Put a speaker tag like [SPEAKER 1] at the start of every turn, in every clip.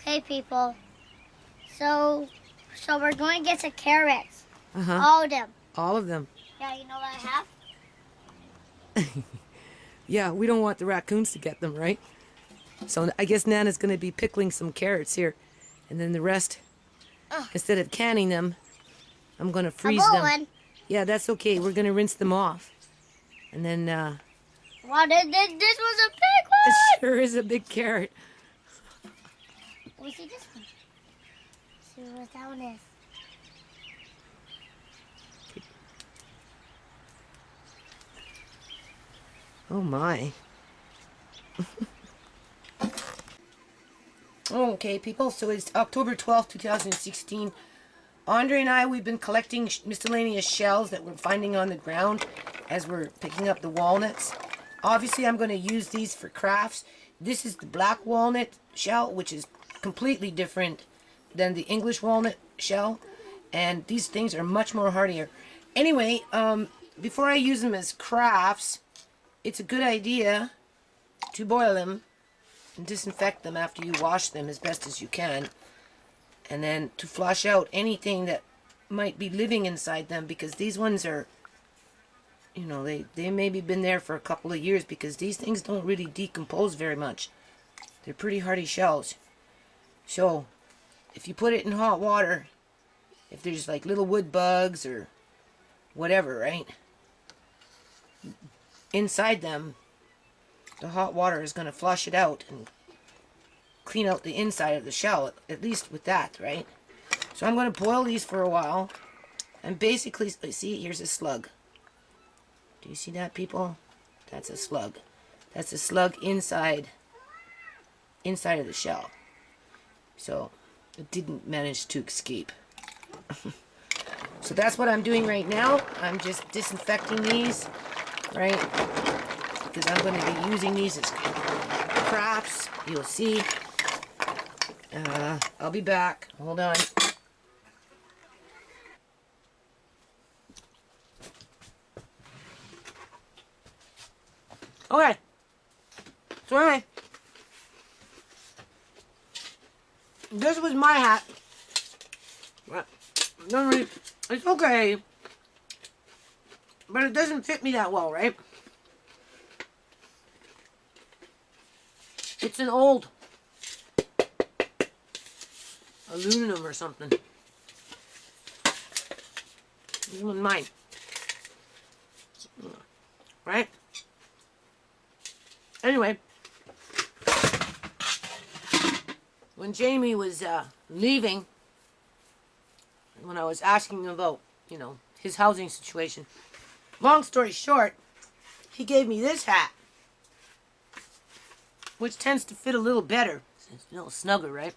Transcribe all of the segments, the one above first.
[SPEAKER 1] Okay, people. So we're going to get some carrots.
[SPEAKER 2] Uh-huh.
[SPEAKER 1] All of them.
[SPEAKER 2] All of them.
[SPEAKER 1] Yeah, you know what I have?
[SPEAKER 2] Yeah, we don't want the raccoons to get them, right? So I guess Nana's going to be pickling some carrots here. And then the rest, instead of canning them, I'm going to freeze them.
[SPEAKER 1] One.
[SPEAKER 2] Yeah, that's okay. We're going to rinse them off. And then,
[SPEAKER 1] Wow, this was a big
[SPEAKER 2] it
[SPEAKER 1] one.
[SPEAKER 2] sure is a big carrot.
[SPEAKER 1] Let me see this one. See what that one is.
[SPEAKER 2] Oh my. Okay, people, so it's October 12th, 2016. Andre and I, we've been collecting miscellaneous shells that we're finding on the ground as we're picking up the walnuts. Obviously, I'm going to use these for crafts. This is the black walnut shell, which is completely different than the English walnut shell. And these things are much more hardier. Anyway, before I use them as crafts, it's a good idea to boil them and disinfect them after you wash them as best as you can. And then to flush out anything that might be living inside them, because these ones are, you know, they maybe been there for a couple of years, because these things don't really decompose very much. They're pretty hardy shells. So if you put it in hot water, if there's like little wood bugs or whatever, right, inside them, the hot water is going to flush it out and clean out the inside of the shell, at least with that, right? So I'm going to boil these for a while. And basically, see, here's a slug. Do you see that, people? That's a slug. That's a slug inside of the shell. So it didn't manage to escape. So that's what I'm doing right now. I'm just disinfecting these, right? Because I'm going to be using these as crafts. You'll see. I'll be back. Hold on. Okay. So anyway, this was my hat. It's okay, but it doesn't fit me that well, right? It's an old aluminum or something. This one's mine. Right? Anyway, when Jamie was leaving, when I was asking about, you know, his housing situation, long story short, he gave me this hat, which tends to fit a little better. It's a little snugger, right?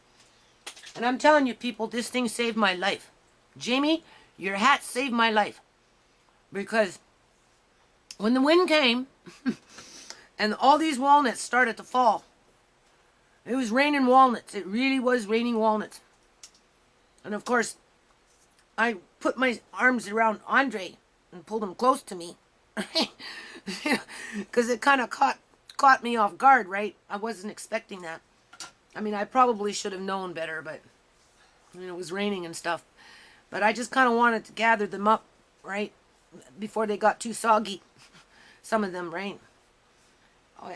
[SPEAKER 2] And I'm telling you, people, this thing saved my life. Jamie, your hat saved my life. Because when the wind came and all these walnuts started to fall, it was raining walnuts. It really was raining walnuts. And of course, I put my arms around Andre and pulled him close to me. Because it kind of caught me off guard, right? I wasn't expecting that. I mean, I probably should have known better, but you know, it was raining and stuff. But I just kind of wanted to gather them up, right? Before they got too soggy. Some of them, right?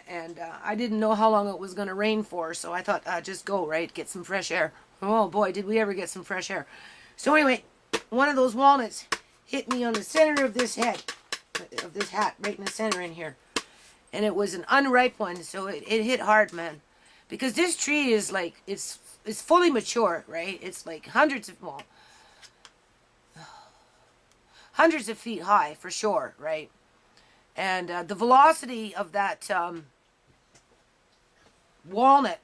[SPEAKER 2] And I didn't know how long it was going to rain for, so I thought, just go, right? Get some fresh air. Oh boy, did we ever get some fresh air. So anyway, one of those walnuts hit me on the center of this head, of this hat, right in the center in here. And it was an unripe one, so it hit hard, man. Because this tree is like, it's fully mature, right? It's like hundreds of feet high, for sure, right? And the velocity of that walnut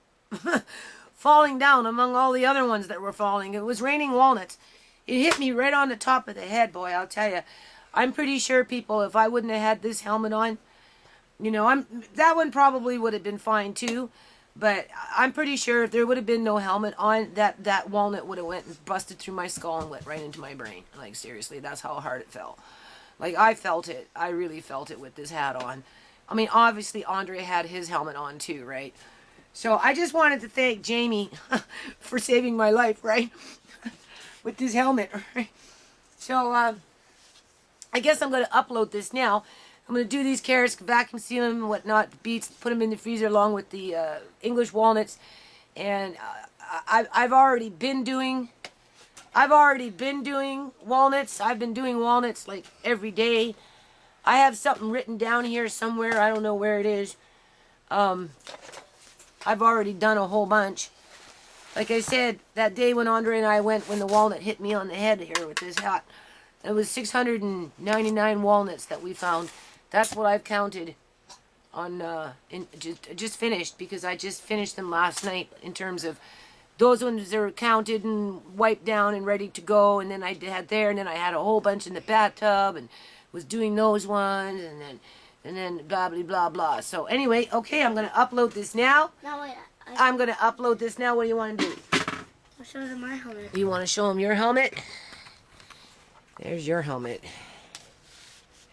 [SPEAKER 2] falling down among all the other ones that were falling, it was raining walnuts. It hit me right on the top of the head, boy, I'll tell you. I'm pretty sure, people, if I wouldn't have had this helmet on, you know, that one probably would have been fine too. But I'm pretty sure if there would have been no helmet on, that walnut would have went and busted through my skull and went right into my brain. Like, seriously, that's how hard it felt. Like, I felt it. I really felt it with this hat on. I mean, obviously, Andre had his helmet on too, right? So I just wanted to thank Jamie for saving my life, right? With this helmet, right? So I guess I'm going to upload this now. I'm going to do these carrots, vacuum seal them and whatnot, beets, put them in the freezer along with the English walnuts. And I've already been doing walnuts. I've been doing walnuts like every day. I have something written down here somewhere. I don't know where it is. I've already done a whole bunch. Like I said, that day when Andre and I went, when the walnut hit me on the head here with this hat, it was 699 walnuts that we found. That's what I've counted on, just finished, because I just finished them last night in terms of those ones that are counted and wiped down and ready to go. And then I had there, and then I had a whole bunch in the bathtub and was doing those ones, and then blah, blah, blah, blah. So anyway, okay, I'm going to upload this now.
[SPEAKER 1] No, wait.
[SPEAKER 2] I'm going to upload this now. What do you want to do?
[SPEAKER 1] I'll show them my helmet.
[SPEAKER 2] You want to show them your helmet? There's your helmet.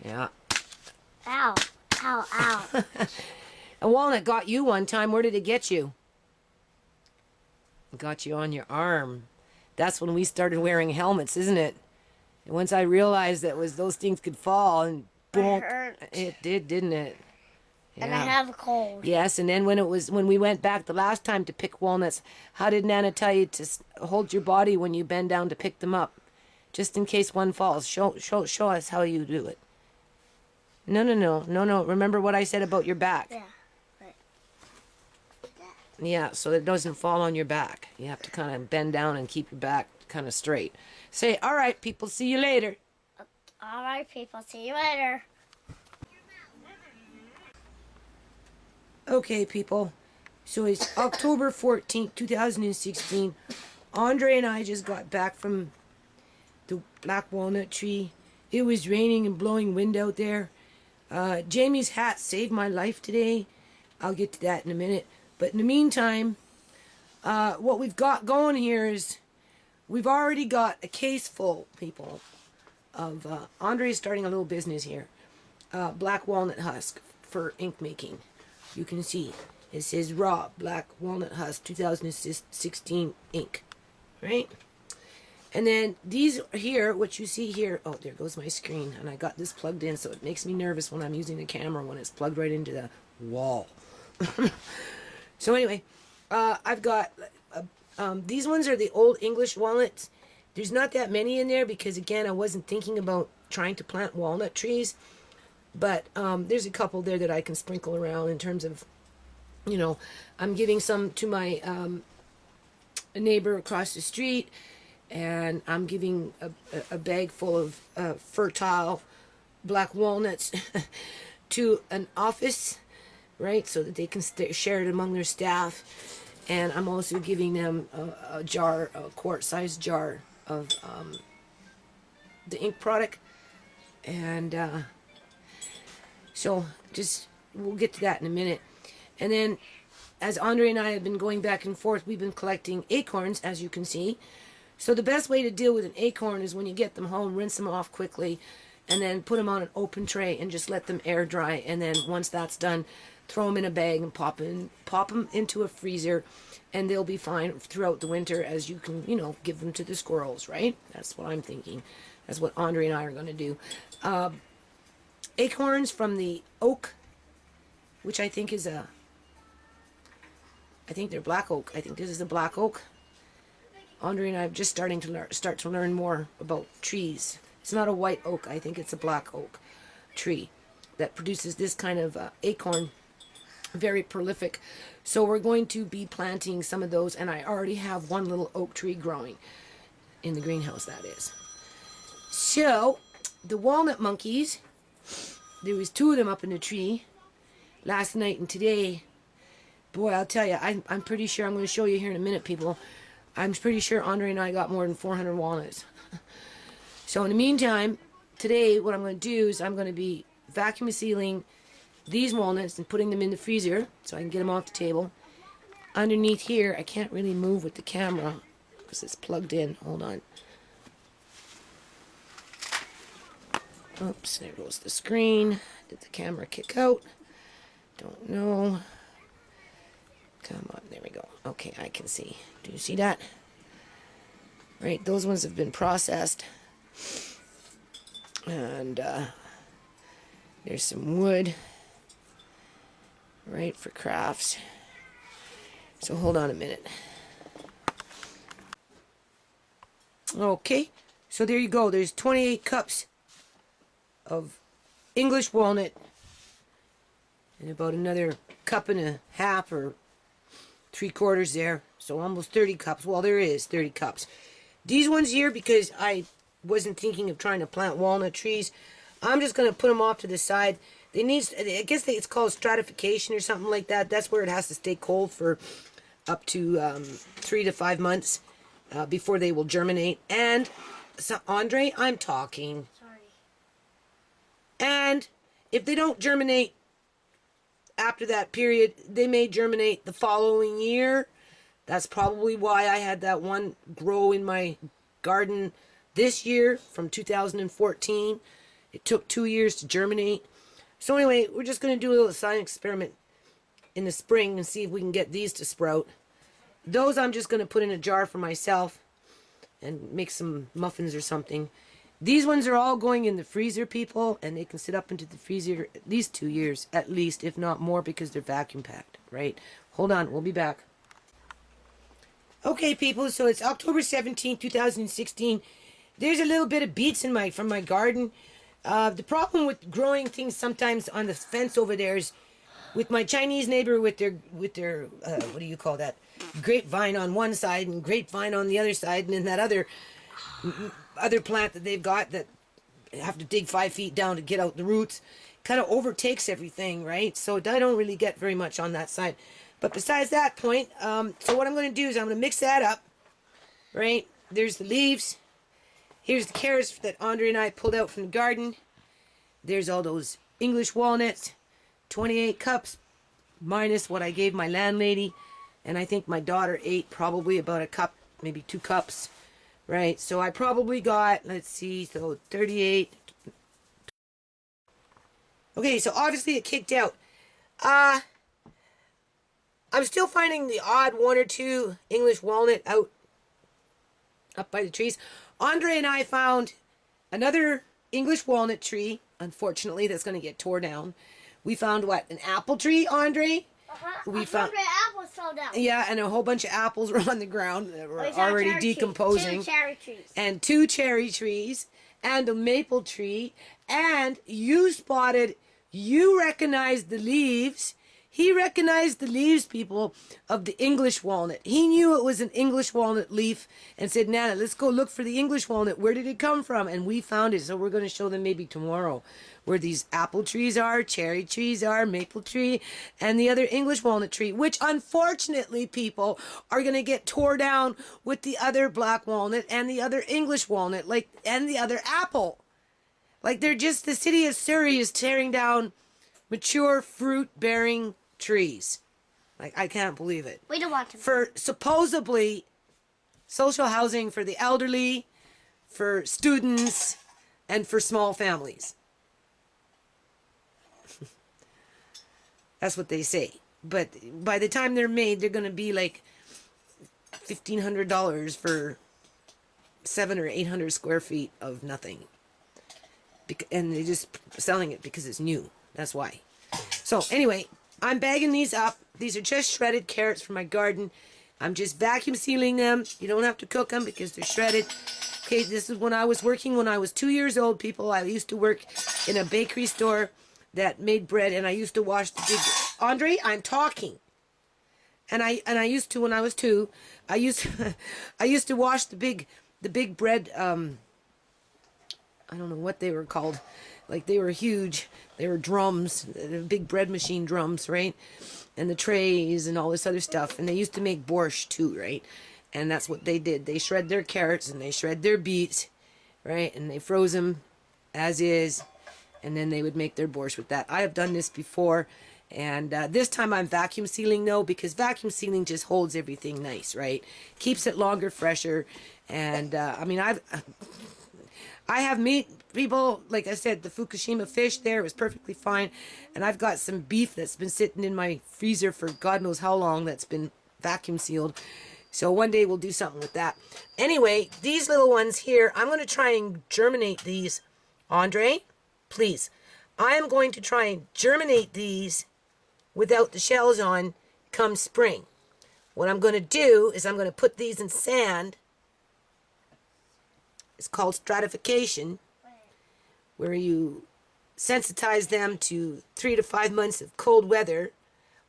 [SPEAKER 2] Yeah.
[SPEAKER 1] Ow. Ow, ow.
[SPEAKER 2] A walnut got you one time. Where did it get you? It got you on your arm. That's when we started wearing helmets, isn't it? And once I realized that those things could fall and boom, it did, didn't it? Yeah.
[SPEAKER 1] And I have a cold.
[SPEAKER 2] Yes, and then when we went back the last time to pick walnuts, how did Nana tell you to hold your body when you bend down to pick them up, just in case one falls? Show us how you do it. No. Remember what I said about your back?
[SPEAKER 1] Yeah. Right.
[SPEAKER 2] Yeah, so it doesn't fall on your back. You have to kind of bend down and keep your back kind of straight. Say, all right, people, see you later.
[SPEAKER 1] All right, people, see you later.
[SPEAKER 2] Okay, people. So it's October 14th, 2016. Andre and I just got back from the black walnut tree. It was raining and blowing wind out there. Jamie's hat saved my life today. I'll get to that in a minute. But in the meantime, what we've got going here is we've already got a case full, people, of Andre's starting a little business here. Black walnut husk for ink making. You can see it says raw black walnut husk 2016 ink, right? And then these here, what you see here, oh, there goes my screen, and I got this plugged in, so it makes me nervous when I'm using the camera when it's plugged right into the wall. So anyway, I've got these ones are the old English walnuts. There's not that many in there because, again, I wasn't thinking about trying to plant walnut trees. But there's a couple there that I can sprinkle around in terms of, you know, I'm giving some to my neighbor across the street, and I'm giving a bag full of fertile black walnuts to an office, right, so that they can share it among their staff. And I'm also giving them a quart-sized jar of the ink product. And so we'll get to that in a minute. And then, as Andre and I have been going back and forth, we've been collecting acorns, as you can see. So the best way to deal with an acorn is when you get them home, rinse them off quickly, and then put them on an open tray and just let them air dry. And then once that's done, throw them in a bag and pop them into a freezer, and they'll be fine throughout the winter, as you can, you know, give them to the squirrels, right? That's what I'm thinking. That's what Andre and I are going to do. Acorns from the oak, which I think is I think they're black oak. I think this is a black oak. Andre and I are just starting to start to learn more about trees. It's not a white oak. I think it's a black oak tree that produces this kind of acorn. Very prolific. So we're going to be planting some of those, and I already have one little oak tree growing in the greenhouse, that is. So the walnut monkeys, there was 2 of them up in the tree last night and today. Boy, I'll tell you, I'm pretty sure, I'm going to show you here in a minute, people. I'm pretty sure Andre and I got more than 400 walnuts. So in the meantime, today what I'm going to do is I'm going to be vacuum sealing these walnuts and putting them in the freezer so I can get them off the table. Underneath here, I can't really move with the camera because it's plugged in. Hold on. Oops, there goes the screen. Did the camera kick out? Don't know. Come on, there we go. Okay, I can see. Do you see that? Right, those ones have been processed. And there's some wood, right, for crafts. So hold on a minute. Okay, so there you go. There's 28 cups of English walnut and about another cup and a half or 3/4 there. So almost 30 cups. Well, there is 30 cups. These ones here, because I wasn't thinking of trying to plant walnut trees, I'm just going to put them off to the side. They need, I guess it's called stratification or something like that. That's where it has to stay cold for up to 3 to 5 months before they will germinate. And, so, Andre, I'm talking.
[SPEAKER 1] Sorry.
[SPEAKER 2] And if they don't germinate after that period, they may germinate the following year. That's probably why I had that one grow in my garden this year from 2014. It took 2 years to germinate. So anyway, we're just going to do a little science experiment in the spring and see if we can get these to sprout. Those I'm just going to put in a jar for myself and make some muffins or something. These ones are all going in the freezer, people, and they can sit up into the freezer at least 2 years, at least, if not more, because they're vacuum packed, right? Hold on, we'll be back. Okay, people, so it's October 17, 2016. There's a little bit of beets in from my garden. The problem with growing things sometimes on the fence over there is with my Chinese neighbor with their what do you call that? Grapevine on one side and grapevine on the other side, and then that other plant that they've got that have to dig 5 feet down to get out the roots kind of overtakes everything, right? So I don't really get very much on that side. But besides that point, so what I'm going to do is I'm going to mix that up, right? There's the leaves. Here's the carrots that Andre and I pulled out from the garden. There's all those English walnuts, 28 cups, minus what I gave my landlady. And I think my daughter ate probably about a cup, maybe 2 cups, right? So I probably got, let's see, so 38. Okay, so obviously it kicked out. I'm still finding the odd 1 or 2 English walnut out up by the trees. Andre and I found another English walnut tree, unfortunately, that's going to get tore down. We found what? An apple tree, Andre?
[SPEAKER 1] We found apples fell down.
[SPEAKER 2] Yeah, and a whole bunch of apples were on the ground that were already decomposing.
[SPEAKER 1] 2 cherry trees.
[SPEAKER 2] And 2 cherry trees and a maple tree. And you recognized the leaves. He recognized the leaves, people, of the English walnut. He knew it was an English walnut leaf and said, Nana, let's go look for the English walnut. Where did it come from? And we found it. So we're going to show them maybe tomorrow where these apple trees are, cherry trees are, maple tree, and the other English walnut tree, which unfortunately, people, are going to get tore down with the other black walnut and the other English walnut, and the other apple. Like, they're just, the city of Surrey is tearing down mature fruit-bearing trees. Like, I can't believe it.
[SPEAKER 1] We don't want to.
[SPEAKER 2] For supposedly social housing for the elderly, for students, and for small families. That's what they say. But by the time they're made, they're going to be like $1,500 for 700 or 800 square feet of nothing. And they're just selling it because it's new. That's why. So anyway, I'm bagging these up. These are just shredded carrots from my garden. I'm just vacuum sealing them. You don't have to cook them because they're shredded. Okay, this is when I was working when I was 2 years old, people. I used to work in a bakery store that made bread, and I used to wash the big... Andre, I'm talking. And I used to, when I was 2, I used to wash the big bread, I don't know what they were called. Like, they were huge. They were drums, big bread machine drums, right? And the trays and all this other stuff. And they used to make borscht too, right? And that's what they did. They shred their carrots and they shred their beets, right? And they froze them as is. And then they would make their borscht with that. I have done this before. And this time I'm vacuum sealing, though, because vacuum sealing just holds everything nice, right? Keeps it longer, fresher. And, I mean, I have meat, people, like I said, the Fukushima fish there was perfectly fine. And I've got some beef that's been sitting in my freezer for God knows how long that's been vacuum sealed. So one day we'll do something with that. Anyway, these little ones here, I'm going to try and germinate these. Andre, please. I am going to try and germinate these without the shells on come spring. What I'm going to do is I'm going to put these in sand. It's called stratification, where you sensitize them to 3 to 5 months of cold weather.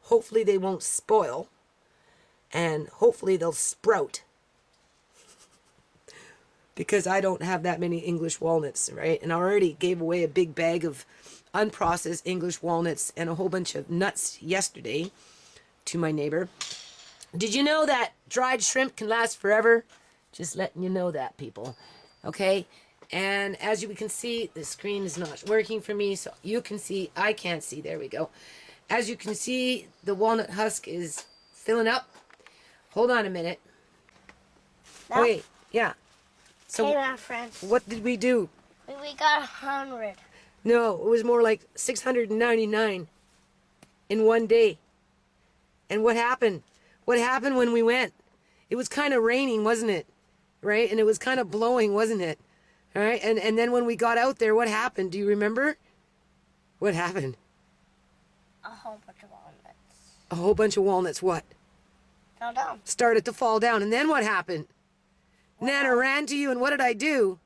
[SPEAKER 2] Hopefully they won't spoil, and hopefully they'll sprout. Because I don't have that many English walnuts, right? And I already gave away a big bag of unprocessed English walnuts and a whole bunch of nuts yesterday to my neighbor. Did you know that dried shrimp can last forever? Just letting you know that, people. Okay? And as you can see, the screen is not working for me, so you can see, I can't see, there we go. As you can see, the walnut husk is filling up. Hold on a minute.
[SPEAKER 1] No.
[SPEAKER 2] Wait, yeah. So
[SPEAKER 1] Hey, my friends.
[SPEAKER 2] what did we do?
[SPEAKER 1] We got 100.
[SPEAKER 2] No, it was more like 699 in one day. And what happened? What happened when we went? It was kind of raining, wasn't it? Right? And it was kind of blowing, wasn't it? All right? And then when we got out there, what happened? Do you remember? What happened?
[SPEAKER 1] A whole bunch of walnuts.
[SPEAKER 2] A whole bunch of walnuts, what?
[SPEAKER 1] Fell down.
[SPEAKER 2] Started to fall down. And then what happened? Nana ran to you, and what did I do?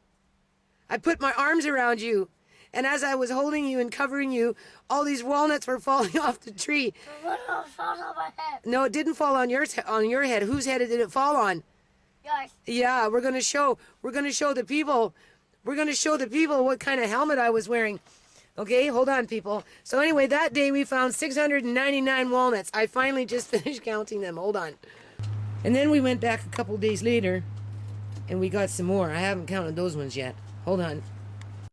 [SPEAKER 2] I put my arms around you. And as I was holding you and covering you, all these walnuts were falling off the tree.
[SPEAKER 1] What fell on my head?
[SPEAKER 2] No, it didn't fall on your head. Whose head did it fall on?
[SPEAKER 1] Yours.
[SPEAKER 2] Yeah, we're gonna show the people. We're gonna show the people what kind of helmet I was wearing. Okay, hold on, people. So anyway, that day we found 699 walnuts. I finally just finished counting them. Hold on. And then we went back a couple days later, and we got some more. I haven't counted those ones yet. Hold on.